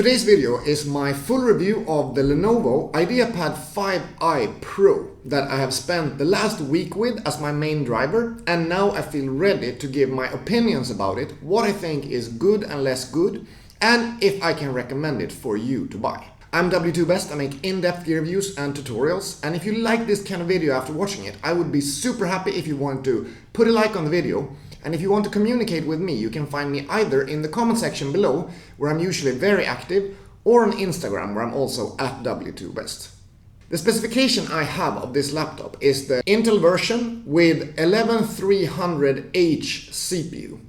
Today's video is my full review of the Lenovo Ideapad 5i Pro that I have spent the last week with as my main driver, and now I feel ready to give my opinions about it, what I think is good and less good, and if I can recommend it for you to buy. I'm W2Best, I make in-depth gear reviews and tutorials, and if you like this kind of video after watching it, I would be super happy if you want to put a like on the video. And if you want to communicate with me, you can find me either in the comment section below, where I'm usually very active, or on Instagram, where I'm also at W2Best. The specification I have of this laptop is the Intel version with 11300H CPU,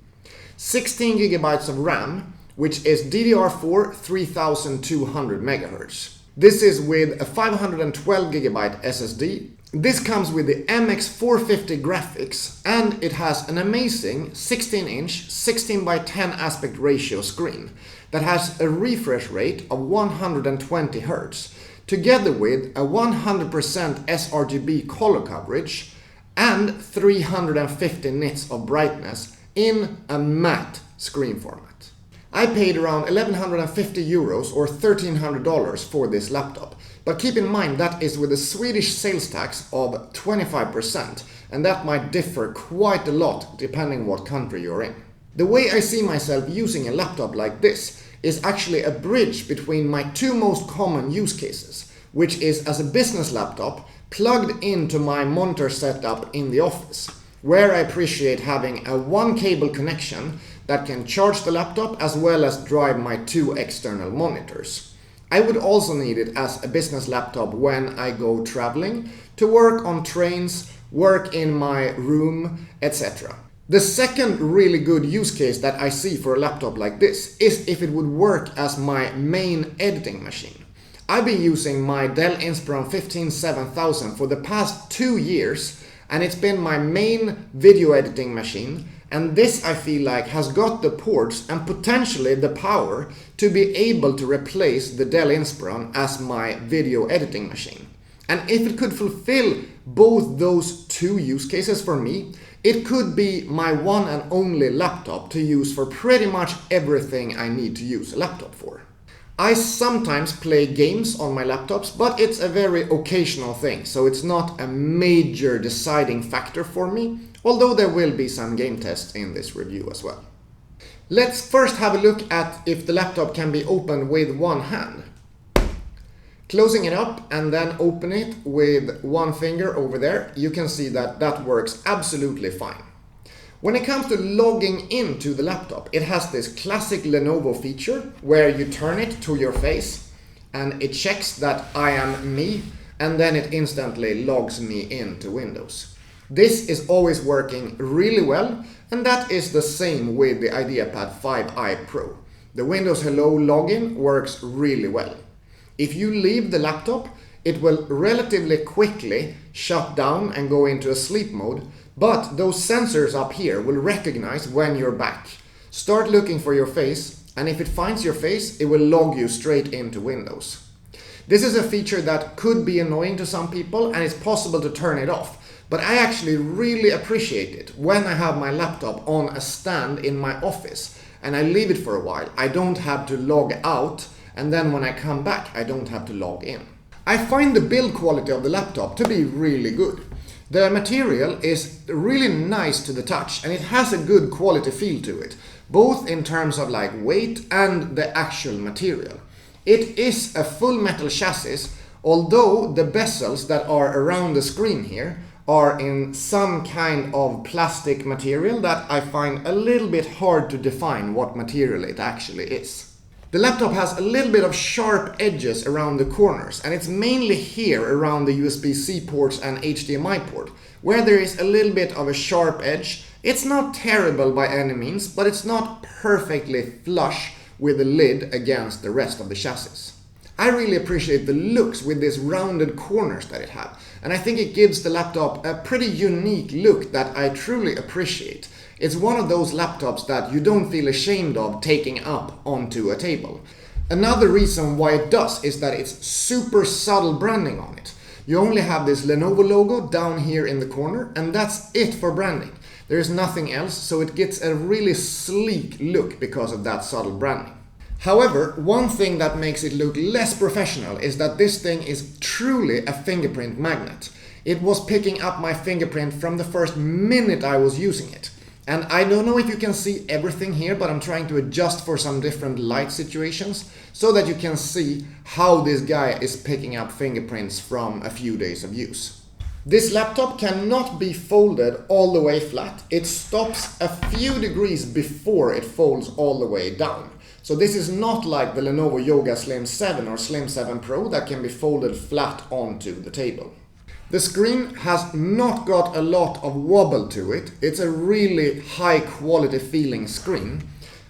16 GB of RAM, which is DDR4 3200 MHz. This is with a 512 GB SSD. This comes with the MX450 graphics, and it has an amazing 16-inch 16:10 aspect ratio screen that has a refresh rate of 120 Hz, together with a 100% sRGB color coverage and 350 nits of brightness in a matte screen format. I paid around 1,150 euros or $1,300 for this laptop. But keep in mind that is with a Swedish sales tax of 25%, and that might differ quite a lot depending what country you're in. The way I see myself using a laptop like this is actually a bridge between my two most common use cases, which is as a business laptop plugged into my monitor setup in the office, where I appreciate having a one cable connection that can charge the laptop as well as drive my two external monitors. I would also need it as a business laptop when I go traveling, to work on trains, work in my room, etc. The second really good use case that I see for a laptop like this is if it would work as my main editing machine. I've been using my Dell Inspiron 15-7000 for the past 2 years, and it's been my main video editing machine. And this, I feel like, has got the ports and potentially the power to be able to replace the Dell Inspiron as my video editing machine. And if it could fulfill both those two use cases for me, it could be my one and only laptop to use for pretty much everything I need to use a laptop for. I sometimes play games on my laptops, but it's a very occasional thing, so it's not a major deciding factor for me, although there will be some game tests in this review as well. Let's first have a look at if the laptop can be opened with one hand. Closing it up and then open it with one finger over there, you can see that that works absolutely fine. When it comes to logging into the laptop, it has this classic Lenovo feature where you turn it to your face and it checks that I am me, and then it instantly logs me into Windows. This is always working really well, and that is the same with the Ideapad 5i Pro. The Windows Hello login works really well. If you leave the laptop, it will relatively quickly shut down and go into a sleep mode, but those sensors up here will recognize when you're back. Start looking for your face, and if it finds your face, it will log you straight into Windows. This is a feature that could be annoying to some people, and it's possible to turn it off. But I actually really appreciate it when I have my laptop on a stand in my office and I leave it for a while. I don't have to log out, and then when I come back, I don't have to log in. I find the build quality of the laptop to be really good. The material is really nice to the touch, and it has a good quality feel to it, both in terms of like weight and the actual material. It is a full metal chassis, although the bezels that are around the screen here are in some kind of plastic material that I find a little bit hard to define what material it actually is. The laptop has a little bit of sharp edges around the corners, and it's mainly here around the USB-C ports and HDMI port, where there is a little bit of a sharp edge. It's not terrible by any means, but it's not perfectly flush with the lid against the rest of the chassis. I really appreciate the looks with these rounded corners that it has, and I think it gives the laptop a pretty unique look that I truly appreciate. It's one of those laptops that you don't feel ashamed of taking up onto a table. Another reason why it does is that it's super subtle branding on it. You only have this Lenovo logo down here in the corner, and that's it for branding. There is nothing else, so it gets a really sleek look because of that subtle branding. However, one thing that makes it look less professional is that this thing is truly a fingerprint magnet. It was picking up my fingerprint from the first minute I was using it. And I don't know if you can see everything here, but I'm trying to adjust for some different light situations so that you can see how this guy is picking up fingerprints from a few days of use. This laptop cannot be folded all the way flat. It stops a few degrees before it folds all the way down. So this is not like the Lenovo Yoga Slim 7 or Slim 7 Pro that can be folded flat onto the table. The screen has not got a lot of wobble to it. It's a really high quality feeling screen.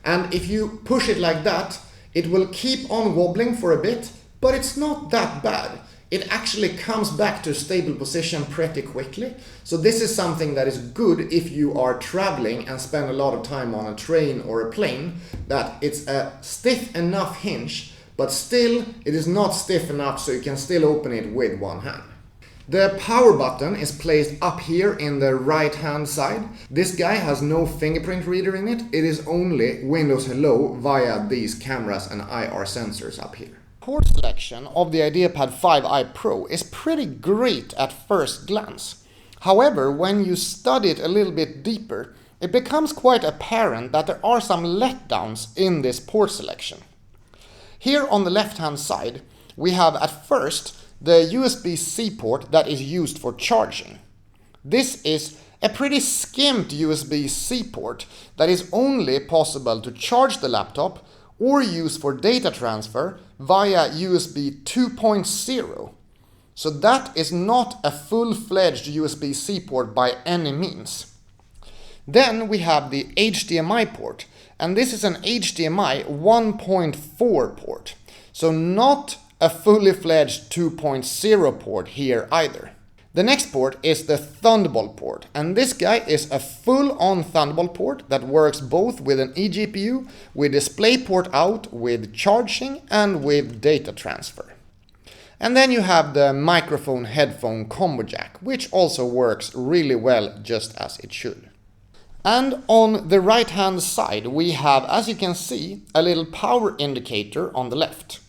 And if you push it like that, it will keep on wobbling for a bit, but it's not that bad. It actually comes back to a stable position pretty quickly. So this is something that is good if you are traveling and spend a lot of time on a train or a plane, that it's a stiff enough hinge, but still it is not stiff enough so you can still open it with one hand. The power button is placed up here in the right hand side. This guy has no fingerprint reader in it. It is only Windows Hello via these cameras and IR sensors up here. Port selection of the Ideapad 5i Pro is pretty great at first glance. However, when you study it a little bit deeper, it becomes quite apparent that there are some letdowns in this port selection. Here on the left hand side, we have at first the USB-C port that is used for charging. This is a pretty skimped USB-C port that is only possible to charge the laptop or use for data transfer via USB 2.0. So that is not a full-fledged USB-C port by any means. Then we have the HDMI port, and this is an HDMI 1.4 port. So not a fully fledged 2.0 port here either. The next port is the Thunderbolt port, and this guy is a full-on Thunderbolt port that works both with an eGPU, with DisplayPort out, with charging and with data transfer. And then you have the microphone headphone combo jack, which also works really well just as it should. And on the right hand side we have, as you can see, a little power indicator on the left.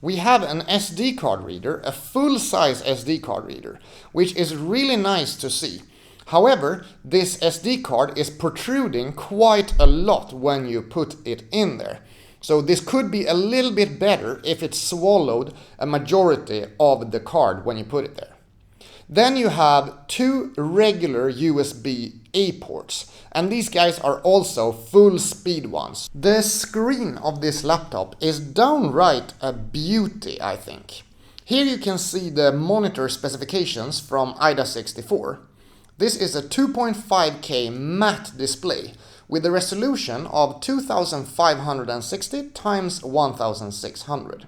We have an SD card reader, a full-size SD card reader, which is really nice to see. However, this SD card is protruding quite a lot when you put it in there. So this could be a little bit better if it swallowed a majority of the card when you put it there. Then you have two regular USB-A ports, and these guys are also full speed ones. The screen of this laptop is downright a beauty, I think. Here you can see the monitor specifications from Ida64. This is a 2.5K matte display with a resolution of 2560 x 1600.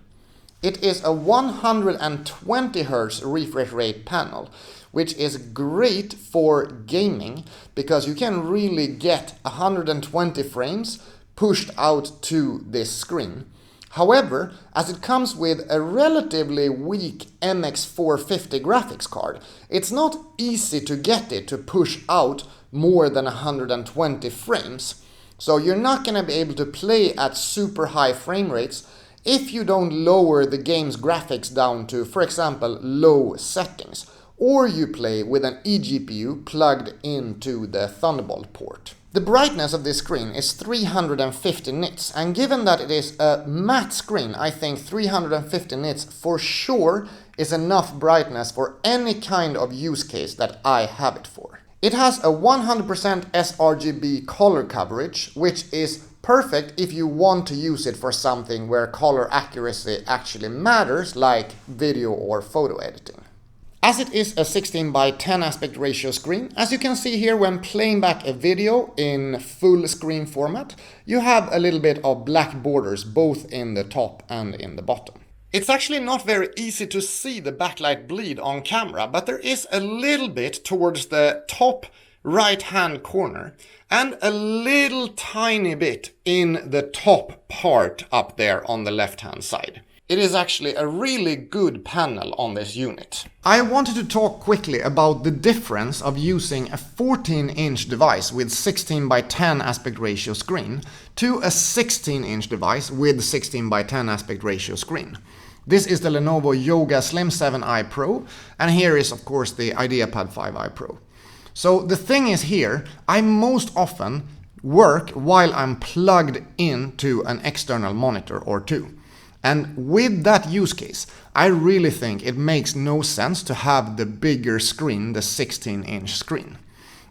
It is a 120 Hz refresh rate panel, which is great for gaming because you can really get 120 frames pushed out to this screen. However, as it comes with a relatively weak MX450 graphics card, it's not easy to get it to push out more than 120 frames. So you're not going to be able to play at super high frame rates if you don't lower the game's graphics down to, for example, low settings, or you play with an eGPU plugged into the Thunderbolt port. The brightness of this screen is 350 nits, and given that it is a matte screen, I think 350 nits for sure is enough brightness for any kind of use case that I have it for. It has a 100% sRGB color coverage, which is perfect if you want to use it for something where color accuracy actually matters, like video or photo editing. As it is a 16:10 aspect ratio screen, as you can see here when playing back a video in full screen format, you have a little bit of black borders both in the top and in the bottom. It's actually not very easy to see the backlight bleed on camera, but there is a little bit towards the top right hand corner and a little tiny bit in the top part up there on the left hand side. It is actually a really good panel on this unit. I wanted to talk quickly about the difference of using a 14-inch device with 16 by 10 aspect ratio screen to a 16-inch device with 16 by 10 aspect ratio screen. This is the Lenovo Yoga Slim 7i Pro, and here is of course the Ideapad 5i Pro. So the thing is here, I most often work while I'm plugged into an external monitor or two. And with that use case, I really think it makes no sense to have the bigger screen, the 16-inch screen.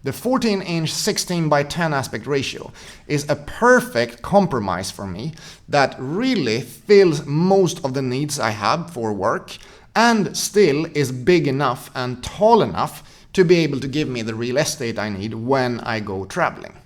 The 14-inch 16 by 10 aspect ratio is a perfect compromise for me that really fills most of the needs I have for work and still is big enough and tall enough to be able to give me the real estate I need when I go traveling.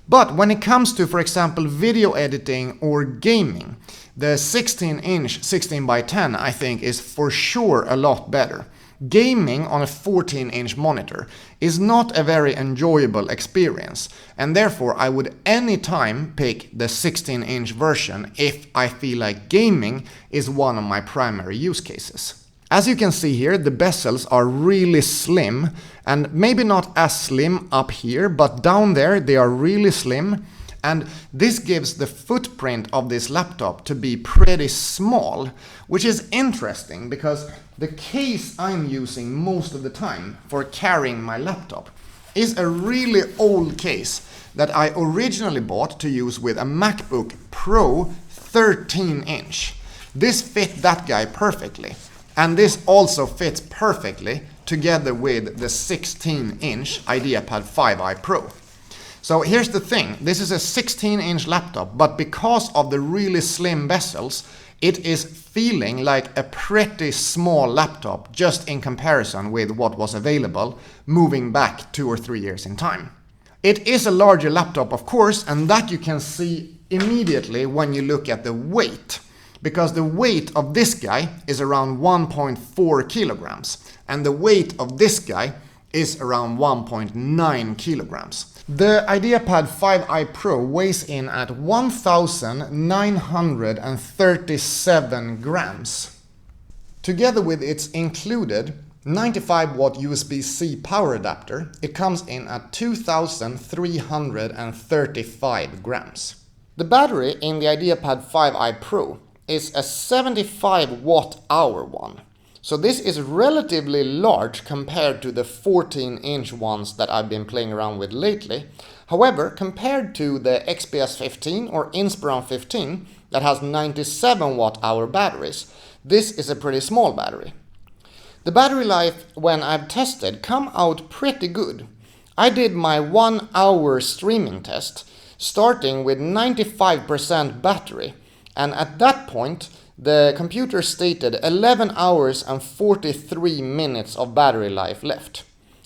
But when it comes to, for example, video editing or gaming, the 16-inch 16 by 10 I think is for sure a lot better. Gaming on a 14-inch monitor is not a very enjoyable experience, and therefore I would anytime pick the 16-inch version if I feel like gaming is one of my primary use cases. As you can see here, the bezels are really slim, and maybe not as slim up here, but down there they are really slim. And this gives the footprint of this laptop to be pretty small, which is interesting because the case I'm using most of the time for carrying my laptop is a really old case that I originally bought to use with a MacBook Pro 13-inch. This fit that guy perfectly, and this also fits perfectly together with the 16-inch Ideapad 5i Pro. So here's the thing, this is a 16-inch laptop, but because of the really slim bezels, it is feeling like a pretty small laptop just in comparison with what was available moving back 2 or 3 years in time. It is a larger laptop, of course, and that you can see immediately when you look at the weight, because the weight of this guy is around 1.4 kilograms, and the weight of this guy is around 1.9 kilograms. The Ideapad 5i Pro weighs in at 1,937 grams. Together with its included 95 watt USB-C power adapter, it comes in at 2,335 grams. The battery in the Ideapad 5i Pro is a 75 watt hour one. So this is relatively large compared to the 14-inch ones that I've been playing around with lately. However, compared to the XPS 15 or Inspiron 15 that has 97 watt-hour batteries, this is a pretty small battery. The battery life when I've tested come out pretty good. I did my 1 hour streaming test starting with 95% battery, and at that point the computer stated 11 hours and 43 minutes of battery life left.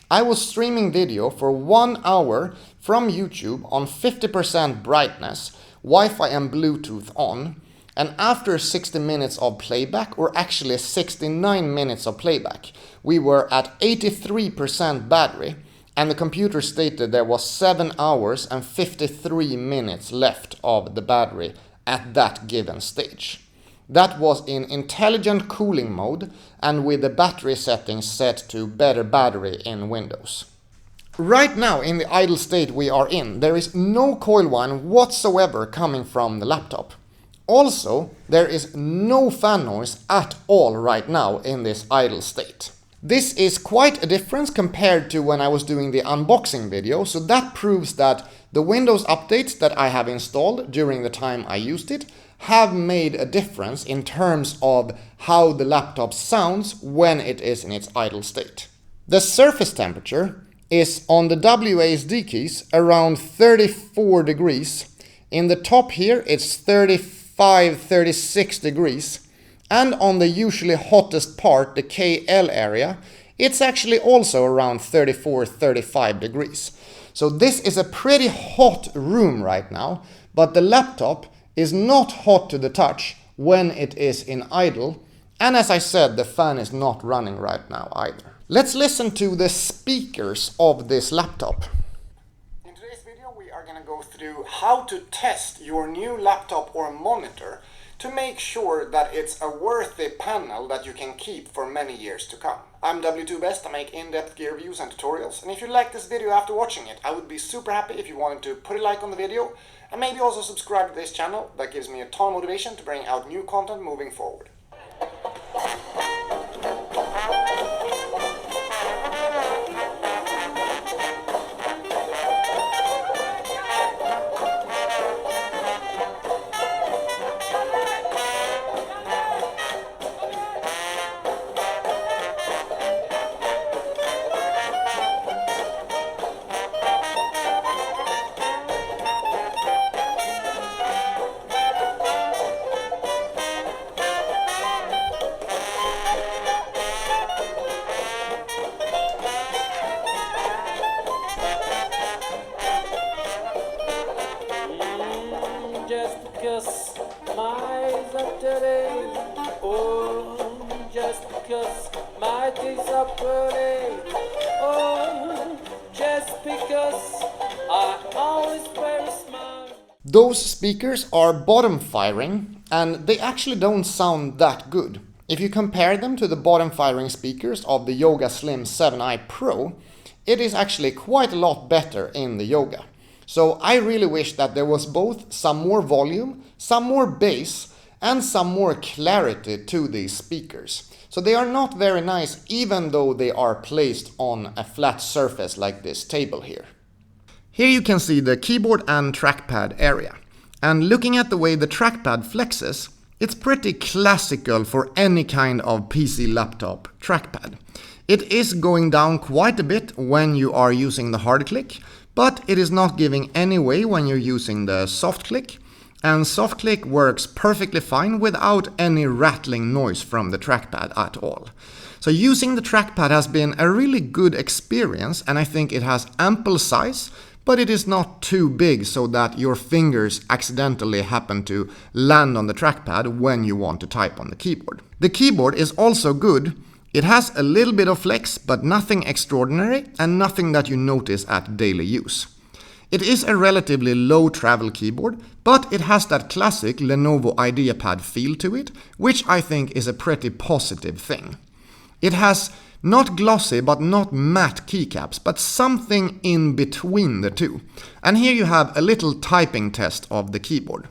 I was streaming video for 1 hour from YouTube on 50% brightness, Wi-Fi and Bluetooth on, and after 60 minutes of playback, or actually 69 minutes of playback, we were at 83% battery, and the computer stated there was 7 hours and 53 minutes left of the battery at that given stage. That was in intelligent cooling mode and with the battery settings set to better battery in Windows. Right now in the idle state we are in, there is no coil whine whatsoever coming from the laptop. Also, there is no fan noise at all right now in this idle state. This is quite a difference compared to when I was doing the unboxing video, so that proves that the Windows updates that I have installed during the time I used it have made a difference in terms of how the laptop sounds when it is in its idle state. The surface temperature is on the WASD keys around 34 degrees. In the top here it's 35-36 degrees, and on the usually hottest part, the KL area, it's actually also around 34-35 degrees. So this is a pretty hot room right now, but the laptop is not hot to the touch when it is in idle, and as I said, the fan is not running right now either. Let's listen to the speakers of this laptop. In today's video we are going to go through how to test your new laptop or monitor to make sure that it's a worthy panel that you can keep for many years to come. I'm W2Best, I make in-depth gear reviews and tutorials, and if you like this video after watching it, I would be super happy if you wanted to put a like on the video, and maybe also subscribe to this channel. That gives me a ton of motivation to bring out new content moving forward. Just because my eyes are dirty, oh, just because my teeth are pretty, oh, just because I always wear a smile. Those speakers are bottom firing, and they actually don't sound that good. If you compare them to the bottom firing speakers of the Yoga Slim 7i Pro, it is actually quite a lot better in the Yoga. So I really wish that there was both some more volume, some more bass, and some more clarity to these speakers. So they are not very nice even though they are placed on a flat surface like this table here. Here you can see the keyboard and trackpad area. And looking at the way the trackpad flexes, it's pretty classical for any kind of PC laptop trackpad. It is going down quite a bit when you are using the hard click, but it is not giving any way when you're using the soft click, and soft click works perfectly fine without any rattling noise from the trackpad at all. So using the trackpad has been a really good experience, and I think it has ample size, but it is not too big so that your fingers accidentally happen to land on the trackpad when you want to type on the keyboard. The keyboard is also good. It has a little bit of flex, but nothing extraordinary and nothing that you notice at daily use. It is a relatively low travel keyboard, but it has that classic Lenovo Ideapad feel to it, which I think is a pretty positive thing. It has not glossy but not matte keycaps, but something in between the two. And here you have a little typing test of the keyboard.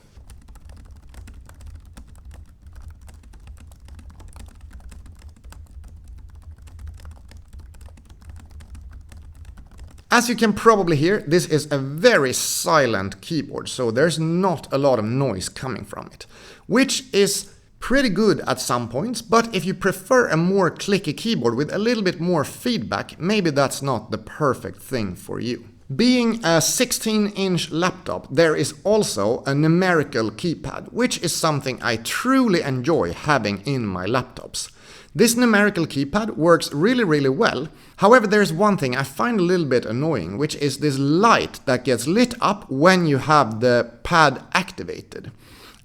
As you can probably hear, this is a very silent keyboard, so there's not a lot of noise coming from it, which is pretty good at some points, but if you prefer a more clicky keyboard with a little bit more feedback, maybe that's not the perfect thing for you. Being a 16-inch laptop, there is also a numerical keypad, which is something I truly enjoy having in my laptops. This numerical keypad works really well. However, there's one thing I find a little bit annoying, which is this light that gets lit up when you have the pad activated.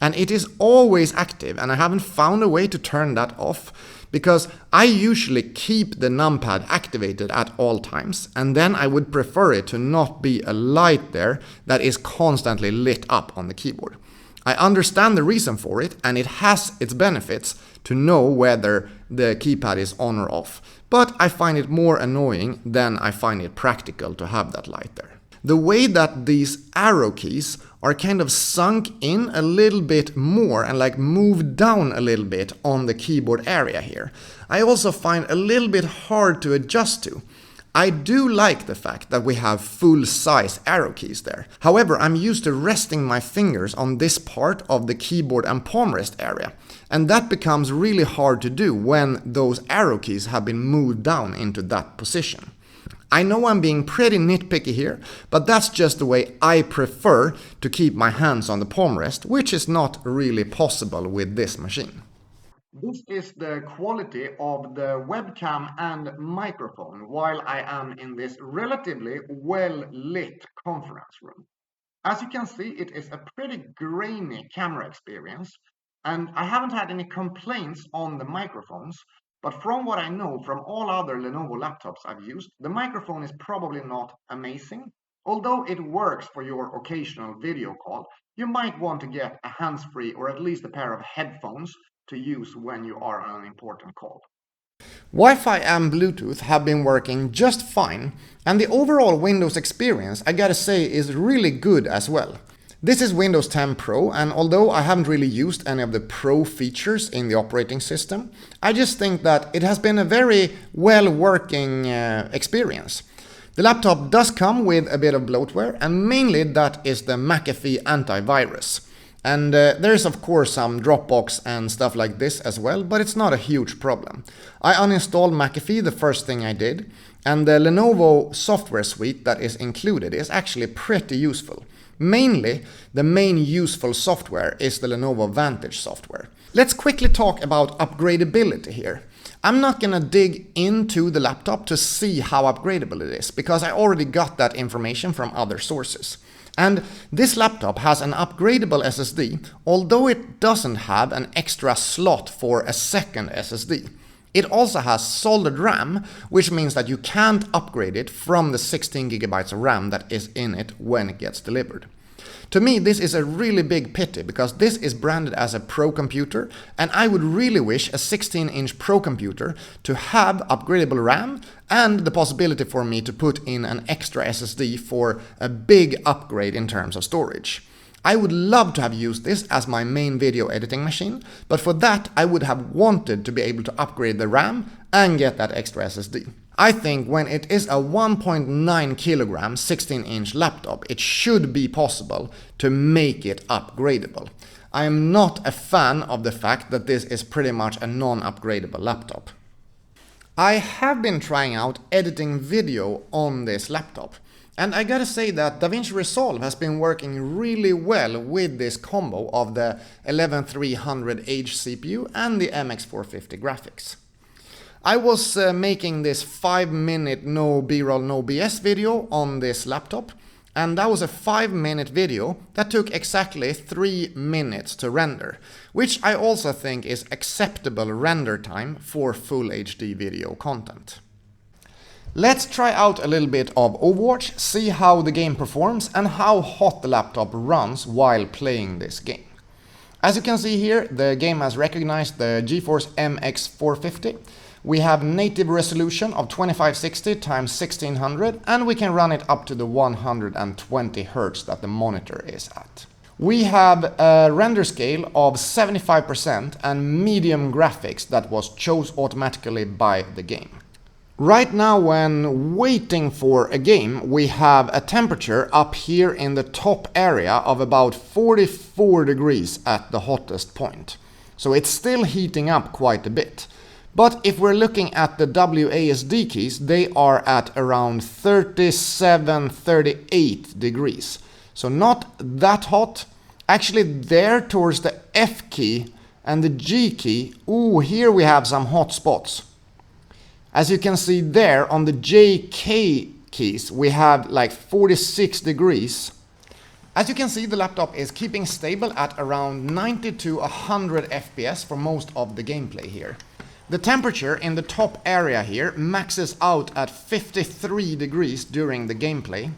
And it is always active, and I haven't found a way to turn that off, because I usually keep the numpad activated at all times, and then I would prefer it to not be a light there that is constantly lit up on the keyboard. I understand the reason for it, and it has its benefits to know whether the keypad is on or off, but I find it more annoying than I find it practical to have that light there. The way that these arrow keys are kind of sunk in a little bit more and like moved down a little bit on the keyboard area here, I also find a little bit hard to adjust to. I do like the fact that we have full-size arrow keys there. However, I'm used to resting my fingers on this part of the keyboard and palm rest area, and that becomes really hard to do when those arrow keys have been moved down into that position. I know I'm being pretty nitpicky here, but that's just the way I prefer to keep my hands on the palm rest, which is not really possible with this machine. This is the quality of the webcam and microphone while I am in this relatively well-lit conference room. As you can see, it is a pretty grainy camera experience, and I haven't had any complaints on the microphones, but from what I know from all other Lenovo laptops I've used, the microphone is probably not amazing. Although it works for your occasional video call, you might want to get a hands-free or at least a pair of headphones to use when you are on an important call. Wi-Fi and Bluetooth have been working just fine, and the overall Windows experience, I gotta say, is really good as well. This is Windows 10 Pro, and although I haven't really used any of the Pro features in the operating system, I just think that it has been a very well working experience. The laptop does come with a bit of bloatware, and mainly that is the McAfee antivirus. And there's of course some Dropbox and stuff like this as well, but it's not a huge problem. I uninstalled McAfee the first thing I did, and the Lenovo software suite that is included is actually pretty useful. Mainly, the main useful software is the Lenovo Vantage software. Let's quickly talk about upgradability here. I'm not gonna dig into the laptop to see how upgradable it is, because I already got that information from other sources. And this laptop has an upgradable SSD, although it doesn't have an extra slot for a second SSD. It also has solid RAM, which means that you can't upgrade it from the 16 GB of RAM that is in it when it gets delivered. To me, this is a really big pity, because this is branded as a Pro computer, and I would really wish a 16-inch Pro computer to have upgradable RAM and the possibility for me to put in an extra SSD for a big upgrade in terms of storage. I would love to have used this as my main video editing machine, but for that I would have wanted to be able to upgrade the RAM and get that extra SSD. I think when it is a 1.9 kilogram 16-inch laptop, it should be possible to make it upgradable. I am not a fan of the fact that this is pretty much a non-upgradable laptop. I have been trying out editing video on this laptop, and I gotta say that DaVinci Resolve has been working really well with this combo of the 11300H CPU and the MX450 graphics. I was making this 5-minute no B-roll no BS video on this laptop, and that was a 5-minute video that took exactly 3 minutes to render, which I also think is acceptable render time for full HD video content. Let's try out a little bit of Overwatch, see how the game performs and how hot the laptop runs while playing this game. As you can see here, the game has recognized the GeForce MX450. We have native resolution of 2560 x 1600, and we can run it up to the 120 Hz that the monitor is at. We have a render scale of 75% and medium graphics that was chosen automatically by the game. Right now, when waiting for a game, we have a temperature up here in the top area of about 44 degrees at the hottest point. So it's still heating up quite a bit. But if we're looking at the WASD keys, they are at around 37-38 degrees. So not that hot. Actually there towards the F key and the G key, here we have some hot spots. As you can see there on the JK keys, we have like 46 degrees. As you can see, the laptop is keeping stable at around 90 to 100 FPS for most of the gameplay here. The temperature in the top area here maxes out at 53 degrees during the gameplay,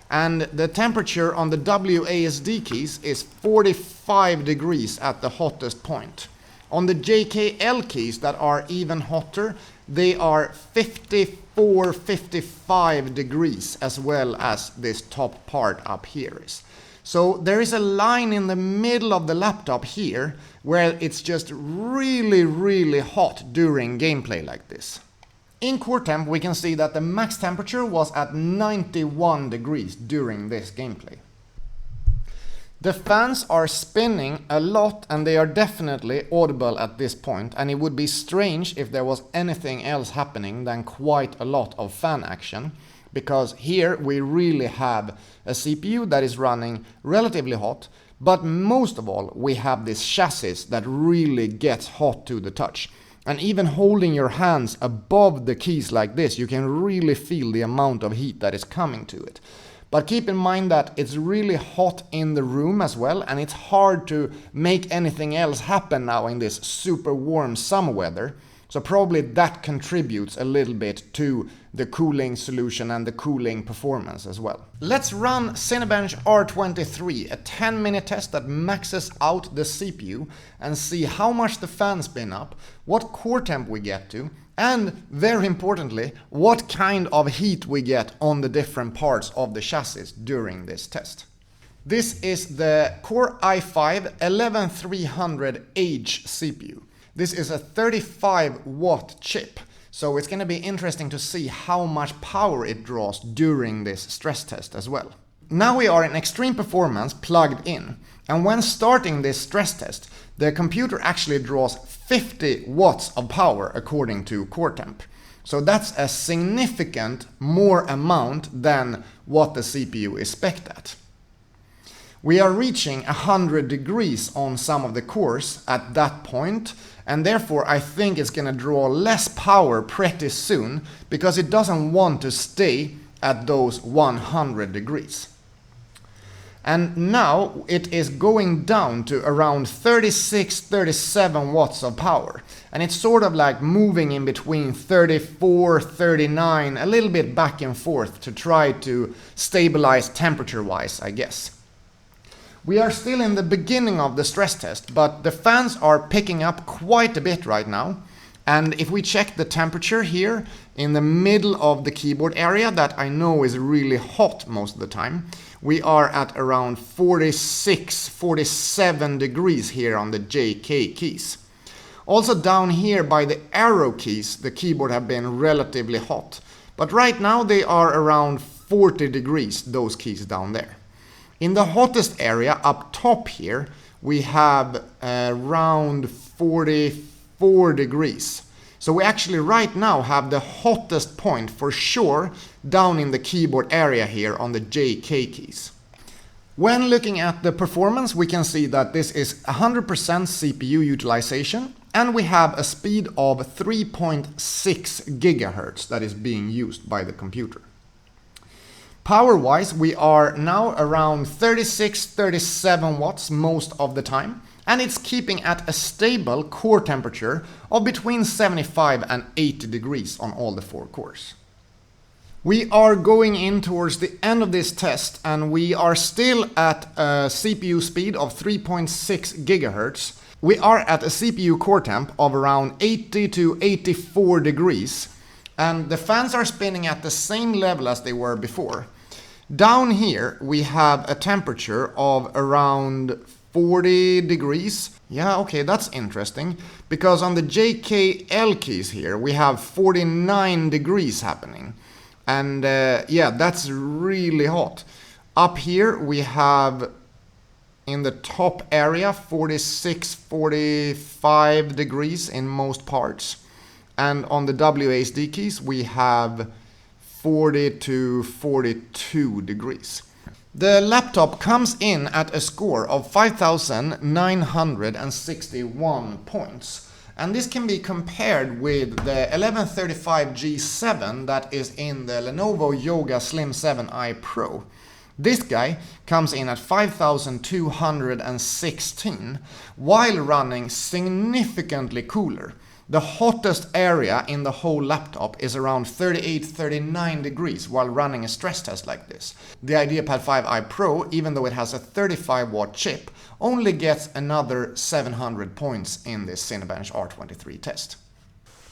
and the temperature on the WASD keys is 45 degrees at the hottest point. On the JKL keys that are even hotter, they are 54-55 degrees, as well as this top part up here is. So there is a line in the middle of the laptop here where it's just really hot during gameplay like this. In core temp we can see that the max temperature was at 91 degrees during this gameplay. The fans are spinning a lot and they are definitely audible at this point, and it would be strange if there was anything else happening than quite a lot of fan action, because here we really have a CPU that is running relatively hot, but most of all we have this chassis that really gets hot to the touch. And even holding your hands above the keys like this, you can really feel the amount of heat that is coming to it. But keep in mind that it's really hot in the room as well, and it's hard to make anything else happen now in this super warm summer weather. So probably that contributes a little bit to the cooling solution and the cooling performance as well. Let's run Cinebench R23, a 10-minute test that maxes out the CPU, and see how much the fan spin up, what core temp we get to, and very importantly, what kind of heat we get on the different parts of the chassis during this test. This is the Core i5 11300H CPU. This is a 35 watt chip, so it's going to be interesting to see how much power it draws during this stress test as well. Now we are in extreme performance plugged in, and when starting this stress test, the computer actually draws 50 watts of power according to core temp. So that's a significant more amount than what the CPU is spec'd at. We are reaching 100 degrees on some of the cores at that point, and therefore I think it's going to draw less power pretty soon because it doesn't want to stay at those 100 degrees. And now it is going down to around 36-37 watts of power, and it's sort of like moving in between 34-39, a little bit back and forth to try to stabilize temperature-wise, I guess. We are still in the beginning of the stress test, but the fans are picking up quite a bit right now. And if we check the temperature here in the middle of the keyboard area that I know is really hot most of the time, we are at around 46-47 degrees here on the JK keys. Also down here by the arrow keys, the keyboard have been relatively hot. But right now they are around 40 degrees, those keys down there. In the hottest area up top here, we have around 44 degrees. So we actually right now have the hottest point for sure down in the keyboard area here on the JK keys. When looking at the performance, we can see that this is 100% CPU utilization, and we have a speed of 3.6 gigahertz that is being used by the computer. Power-wise, we are now around 36-37 watts most of the time, and it's keeping at a stable core temperature of between 75 and 80 degrees on all the 4 cores. We are going in towards the end of this test, and we are still at a CPU speed of 3.6 gigahertz. We are at a CPU core temp of around 80 to 84 degrees, and the fans are spinning at the same level as they were before. Down here we have a temperature of around 40 degrees. Yeah, okay, that's interesting, because on the JKL keys here we have 49 degrees happening. And yeah, that's really hot. Up here we have in the top area 46-45 degrees in most parts. And on the WASD keys we have 40 to 42 degrees. The laptop comes in at a score of 5,961 points. And this can be compared with the 1135G7 that is in the Lenovo Yoga Slim 7i Pro. This guy comes in at 5,216 while running significantly cooler. The hottest area in the whole laptop is around 38-39 degrees while running a stress test like this. The Ideapad 5i Pro, even though it has a 35 watt chip, only gets another 700 points in this Cinebench R23 test.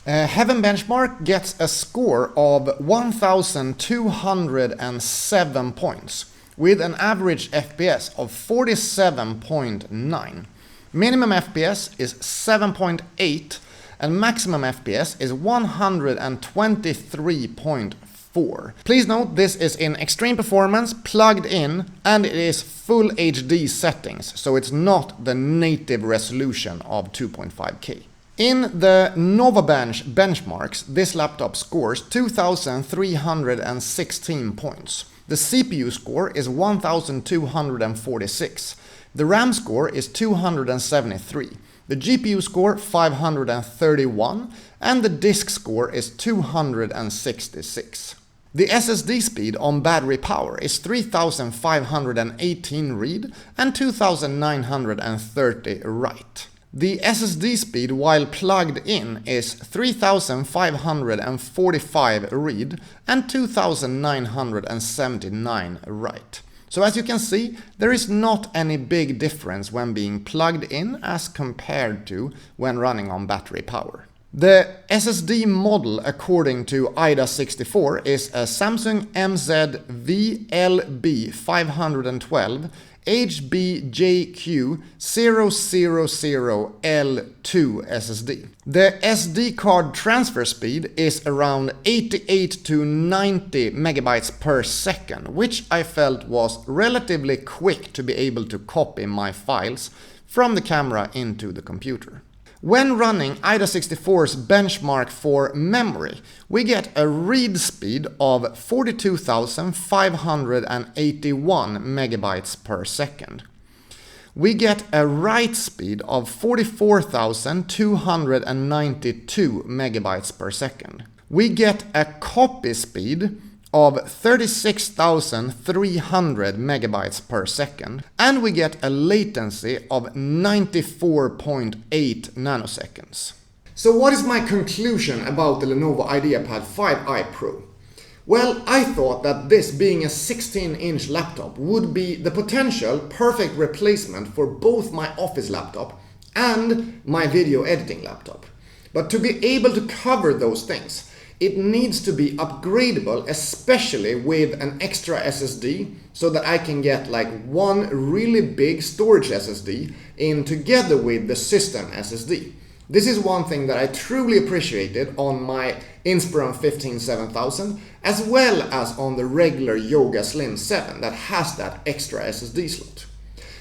Heaven Benchmark gets a score of 1,207 points with an average FPS of 47.9. Minimum FPS is 7.8 and maximum FPS is 123.4. Please note this is in extreme performance, plugged in, and it is full HD settings, so it's not the native resolution of 2.5K. In the Novabench benchmarks, this laptop scores 2,316 points. The CPU score is 1,246. The RAM score is 273. The GPU score 531, and the disk score is 266. The SSD speed on battery power is 3,518 read and 2,930 write. The SSD speed while plugged in is 3545 read and 2979 write. So as you can see, there is not any big difference when being plugged in as compared to when running on battery power. The SSD model according to IDA64 is a Samsung MZ VLB512 HBJQ000L2 SSD. The SD card transfer speed is around 88 to 90 megabytes per second, which I felt was relatively quick to be able to copy my files from the camera into the computer. When running IDA64's benchmark for memory, we get a read speed of 42,581 megabytes per second. We get a write speed of 44,292 megabytes per second. We get a copy speed of 36,300 megabytes per second, and we get a latency of 94.8 nanoseconds. So what is my conclusion about the Lenovo Ideapad 5i Pro? Well, I thought that this being a 16-inch laptop would be the potential perfect replacement for both my office laptop and my video editing laptop. But to be able to cover those things, it needs to be upgradable, especially with an extra SSD, so that I can get like one really big storage SSD in together with the system SSD. This is one thing that I truly appreciated on my Inspiron 15-7000, as well as on the regular Yoga Slim 7 that has that extra SSD slot.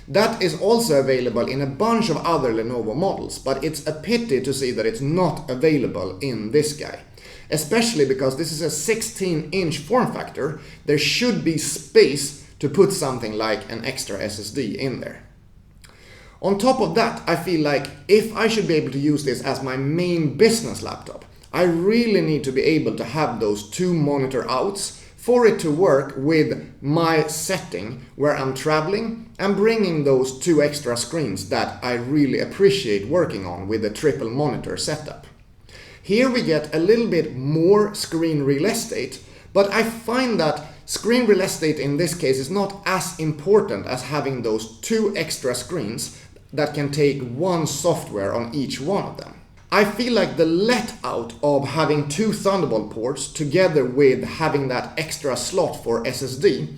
That is also available in a bunch of other Lenovo models, but it's a pity to see that it's not available in this guy. Especially because this is a 16-inch form factor, there should be space to put something like an extra SSD in there. On top of that, I feel like if I should be able to use this as my main business laptop, I really need to be able to have those two monitor outs for it to work with my setting where I'm traveling and bringing those two extra screens that I really appreciate working on with a triple monitor setup. Here we get a little bit more screen real estate, but I find that screen real estate in this case is not as important as having those two extra screens that can take one software on each one of them. I feel like the let out of having two Thunderbolt ports together with having that extra slot for SSD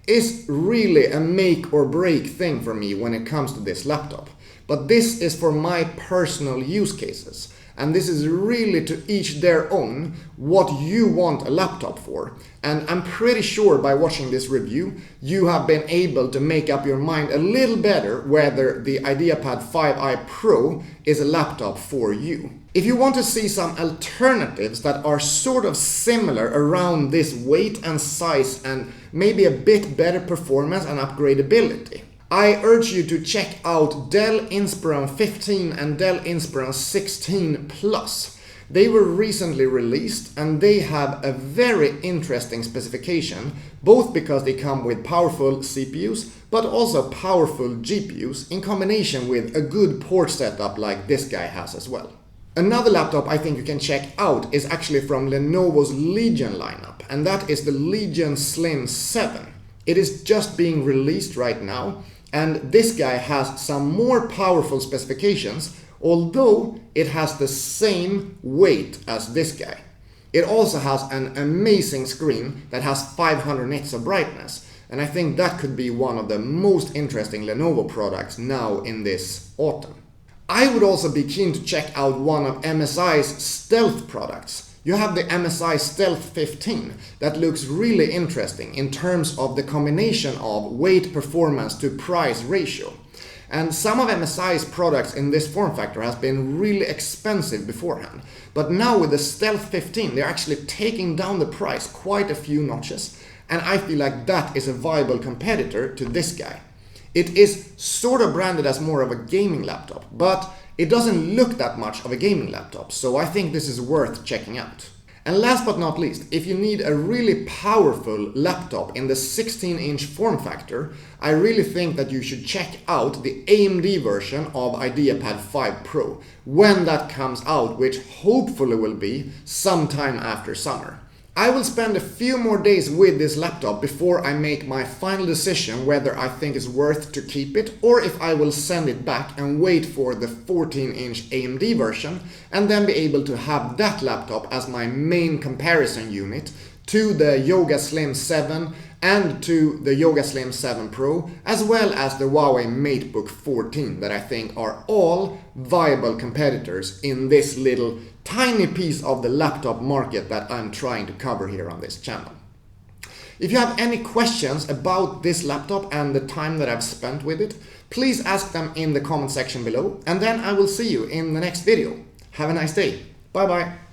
is really a make or break thing for me when it comes to this laptop. But this is for my personal use cases. And this is really to each their own what you want a laptop for. And I'm pretty sure by watching this review, you have been able to make up your mind a little better whether the Ideapad 5i Pro is a laptop for you. If you want to see some alternatives that are sort of similar around this weight and size and maybe a bit better performance and upgradability, I urge you to check out Dell Inspiron 15 and Dell Inspiron 16 Plus. They were recently released and they have a very interesting specification, both because they come with powerful CPUs but also powerful GPUs in combination with a good port setup like this guy has as well. Another laptop I think you can check out is actually from Lenovo's Legion lineup, and that is the Legion Slim 7. It is just being released right now. And this guy has some more powerful specifications, although it has the same weight as this guy. It also has an amazing screen that has 500 nits of brightness, and I think that could be one of the most interesting Lenovo products now in this autumn. I would also be keen to check out one of MSI's stealth products. You have the MSI Stealth 15 that looks really interesting in terms of the combination of weight performance to price ratio. And some of MSI's products in this form factor has been really expensive beforehand. But now with the Stealth 15, they're actually taking down the price quite a few notches. And I feel like that is a viable competitor to this guy. It is sort of branded as more of a gaming laptop, but it doesn't look that much of a gaming laptop, so I think this is worth checking out. And last but not least, if you need a really powerful laptop in the 16-inch form factor, I really think that you should check out the AMD version of Ideapad 5 Pro when that comes out, which hopefully will be sometime after summer. I will spend a few more days with this laptop before I make my final decision whether I think it's worth to keep it or if I will send it back and wait for the 14-inch AMD version and then be able to have that laptop as my main comparison unit to the Yoga Slim 7 and to the Yoga Slim 7 Pro, as well as the Huawei MateBook 14 that I think are all viable competitors in this little tiny piece of the laptop market that I'm trying to cover here on this channel. If you have any questions about this laptop and the time that I've spent with it, please ask them in the comment section below, and then I will see you in the next video. Have a nice day. Bye bye.